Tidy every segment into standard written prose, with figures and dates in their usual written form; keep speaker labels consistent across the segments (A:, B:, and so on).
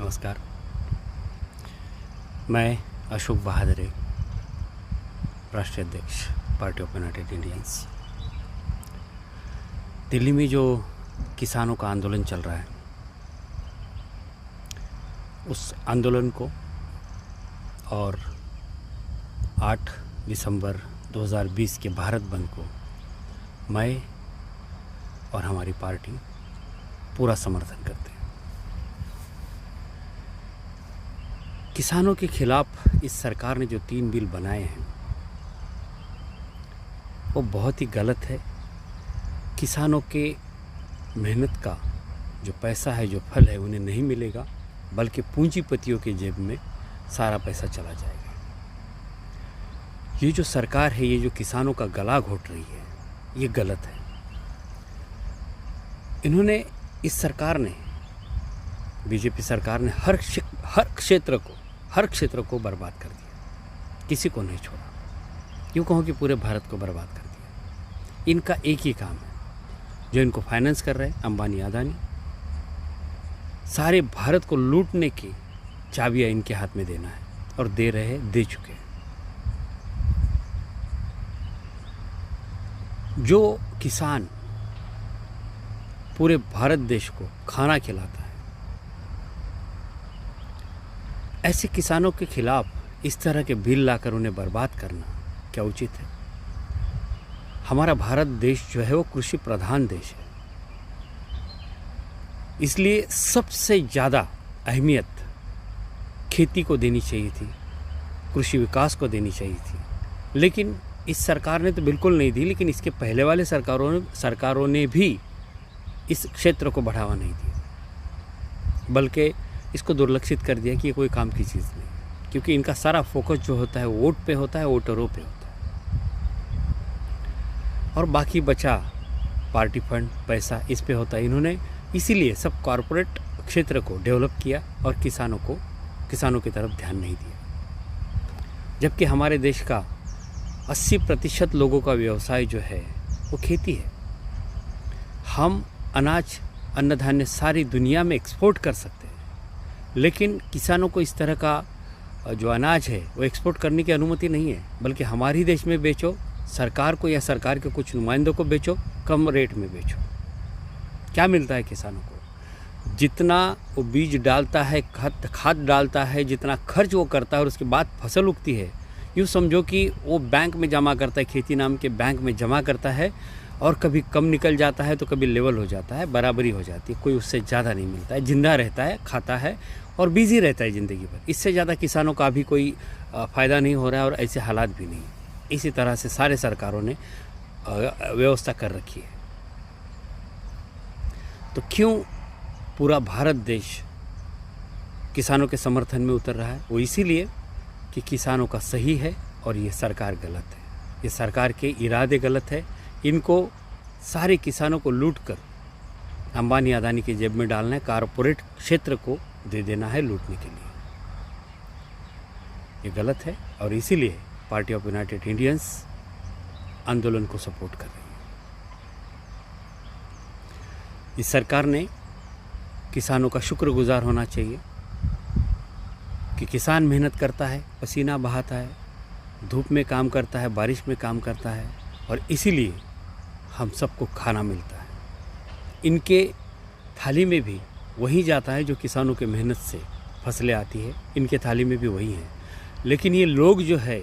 A: नमस्कार। मैं अशोक बहादुर, राष्ट्रीय अध्यक्ष party of United Indians. Delhi में जो किसानों का आंदोलन चल रहा है, उस आंदोलन को और 8 दिसंबर 2020 के भारत बंद को मैं और हमारी पार्टी पूरा समर्थन करते हैं। किसानों के खिलाफ इस सरकार ने जो 3 बिल बनाए हैं वो बहुत ही गलत है। किसानों के मेहनत का जो पैसा है, जो फल है, उन्हें नहीं मिलेगा, बल्कि पूंजीपतियों के जेब में सारा पैसा चला जाएगा। ये जो सरकार है, ये जो किसानों का गला घोट रही है, ये गलत है। इन्होंने, इस सरकार ने, बीजेपी सरकार ने हर क्षेत्र को बर्बाद कर दिया, किसी को नहीं छोड़ा। यूँ कहो कि पूरे भारत को बर्बाद कर दिया। इनका एक ही काम है, जो इनको फाइनेंस कर रहे हैं अंबानी अदानी, सारे भारत को लूटने की चाबियां इनके हाथ में देना है, और दे रहे हैं, दे चुके हैं। जो किसान पूरे भारत देश को खाना खिलाता है, ऐसे किसानों के खिलाफ इस तरह के बिल लाकर उन्हें बर्बाद करना क्या उचित है? हमारा भारत देश जो है वो कृषि प्रधान देश है, इसलिए सबसे ज़्यादा अहमियत खेती को देनी चाहिए थी, कृषि विकास को देनी चाहिए थी। लेकिन इस सरकार ने तो बिल्कुल नहीं दी, लेकिन इसके पहले वाले सरकारों ने भी इस क्षेत्र को बढ़ावा नहीं दिया, बल्कि इसको दुर्लक्षित कर दिया कि ये कोई काम की चीज़ नहीं, क्योंकि इनका सारा फोकस जो होता है वोट पे होता है, वोटरों पे होता है, और बाकी बचा पार्टी फंड, पैसा, इस पे होता है। इन्होंने इसीलिए सब कॉरपोरेट क्षेत्र को डेवलप किया और किसानों की तरफ ध्यान नहीं दिया। जबकि हमारे देश का 80% लोगों का व्यवसाय जो है वो खेती है। हम अनाज, अन्न धान्य सारी दुनिया में एक्सपोर्ट कर सकते हैं, लेकिन किसानों को इस तरह का जो अनाज है वो एक्सपोर्ट करने की अनुमति नहीं है। बल्कि हमारे देश में बेचो, सरकार को या सरकार के कुछ नुमाइंदों को बेचो, कम रेट में बेचो। क्या मिलता है किसानों को? जितना वो बीज डालता है, खाद डालता है, जितना खर्च वो करता है और उसके बाद फसल उगती है, यूँ समझो कि वो बैंक में जमा करता है, खेती नाम के बैंक में जमा करता है, और कभी कम निकल जाता है तो कभी लेवल हो जाता है, बराबरी हो जाती है, कोई उससे ज़्यादा नहीं मिलता है। जिंदा रहता है, खाता है और बिजी रहता है ज़िंदगी भर। इससे ज़्यादा किसानों का भी कोई फ़ायदा नहीं हो रहा है, और ऐसे हालात भी नहीं। इसी तरह से सारे सरकारों ने व्यवस्था कर रखी है। तो क्यों पूरा भारत देश किसानों के समर्थन में उतर रहा है? वो इसीलिए कि किसानों का सही है और ये सरकार गलत है। ये सरकार के इरादे गलत है। इनको सारे किसानों को लूटकर अंबानी अदानी की जेब में डालना है, कारपोरेट क्षेत्र को दे देना है लूटने के लिए। ये गलत है, और इसीलिए पार्टी ऑफ यूनाइटेड इंडियंस आंदोलन को सपोर्ट कर रही है। इस सरकार ने किसानों का शुक्रगुजार होना चाहिए कि किसान मेहनत करता है, पसीना बहाता है, धूप में काम करता है, बारिश में काम करता है, और इसीलिए हम सबको खाना मिलता है। इनके थाली में भी वही जाता है जो किसानों के मेहनत से फसलें आती है, इनके थाली में भी वही है। लेकिन ये लोग जो है,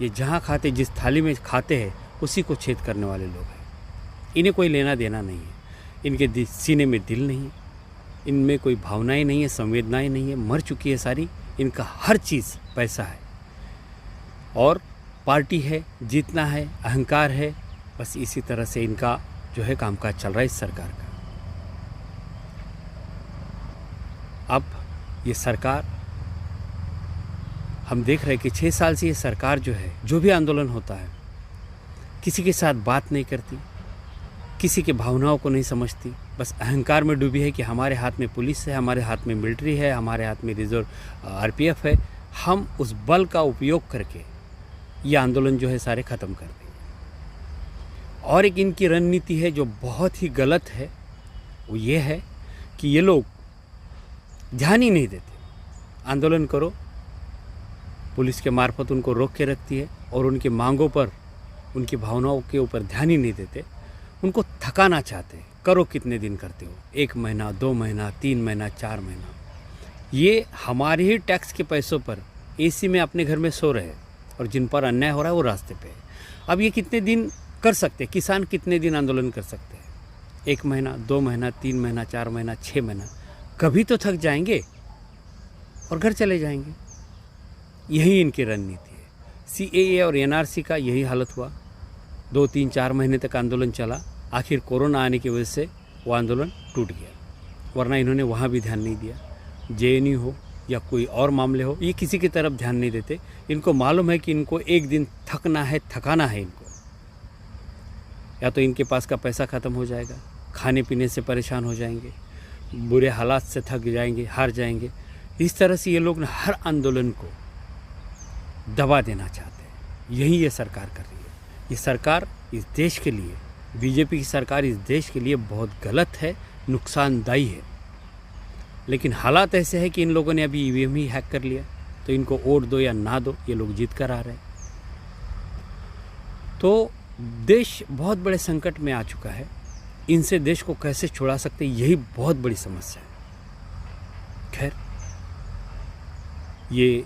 A: ये जहाँ खाते, जिस थाली में खाते हैं, उसी को छेद करने वाले लोग हैं। इन्हें कोई लेना देना नहीं है। इनके सीने में दिल नहीं है, इनमें कोई भावनाएं नहीं है, संवेदनाएं नहीं है, मर चुकी है सारी। इनका हर चीज़ पैसा है, और पार्टी है, जीतना है, अहंकार है। बस इसी तरह से इनका जो है कामकाज चल रहा है इस सरकार का। अब ये सरकार, हम देख रहे हैं कि 6 साल से ये सरकार जो है, जो भी आंदोलन होता है, किसी के साथ बात नहीं करती, किसी के भावनाओं को नहीं समझती, बस अहंकार में डूबी है कि हमारे हाथ में पुलिस है, हमारे हाथ में मिलिट्री है, हमारे हाथ में रिजर्व आरपीएफ है। हम उस बल का उपयोग करके ये आंदोलन जो है सारे ख़त्म कर देंगे। और एक इनकी रणनीति है जो बहुत ही गलत है, वो ये है कि ये लोग ध्यान ही नहीं देते आंदोलन करो, पुलिस के मार्फत उनको रोक के रखती है और उनकी मांगों पर, उनकी भावनाओं के ऊपर ध्यान ही नहीं देते, उनको थकाना चाहते हैं। करो, कितने दिन करते हो, 1 महीना, 2 महीना, 3 महीना, 4 महीना। ये हमारे ही टैक्स के पैसों पर एसी में अपने घर में सो रहे हैं और जिन पर अन्याय हो रहा है वो रास्ते पे है। अब ये कितने दिन कर सकते हैं, किसान कितने दिन आंदोलन कर सकते हैं? 1 महीना, 2 महीना, 3 महीना, 4 महीना, 6 महीना, कभी तो थक जाएंगे और घर चले जाएंगे। यही इनकी रणनीति है। CAA और NRC का यही हालत हुआ। 2, 3, 4 महीने तक आंदोलन चला, आखिर कोरोना आने की वजह से वो आंदोलन टूट गया, वरना इन्होंने वहाँ भी ध्यान नहीं दिया। JNU हो या कोई और मामले हो, ये किसी की तरफ ध्यान नहीं देते। इनको मालूम है कि इनको एक दिन थकना है, थकाना है इनको। या तो इनके पास का पैसा ख़त्म हो जाएगा, खाने पीने से परेशान हो जाएंगे, बुरे हालात से थक जाएंगे, हार जाएंगे। इस तरह से ये लोग हर आंदोलन को दबा देना चाहते हैं। यही ये सरकार कर रही है। ये सरकार इस देश के लिए, BJP की सरकार इस देश के लिए बहुत गलत है, नुकसानदायी है। लेकिन हालात ऐसे है कि इन लोगों ने अभी EVM ही हैक कर लिया, तो इनको वोट दो या ना दो, ये लोग जीत कर आ रहे हैं। तो देश बहुत बड़े संकट में आ चुका है। इनसे देश को कैसे छुड़ा सकते, यही बहुत बड़ी समस्या है। खैर, ये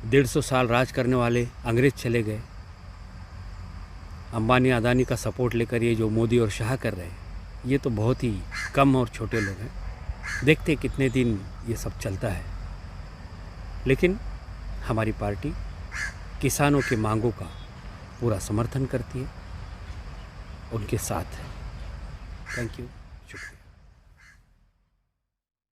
A: 150 साल राज करने वाले अंग्रेज चले गए। अंबानी अदानी का सपोर्ट लेकर ये जो मोदी और शाह कर रहे हैं, ये तो बहुत ही कम और छोटे लोग हैं। देखते कितने दिन ये सब चलता है। लेकिन हमारी पार्टी किसानों की मांगों का पूरा समर्थन करती है, उनके साथ है। Thank you.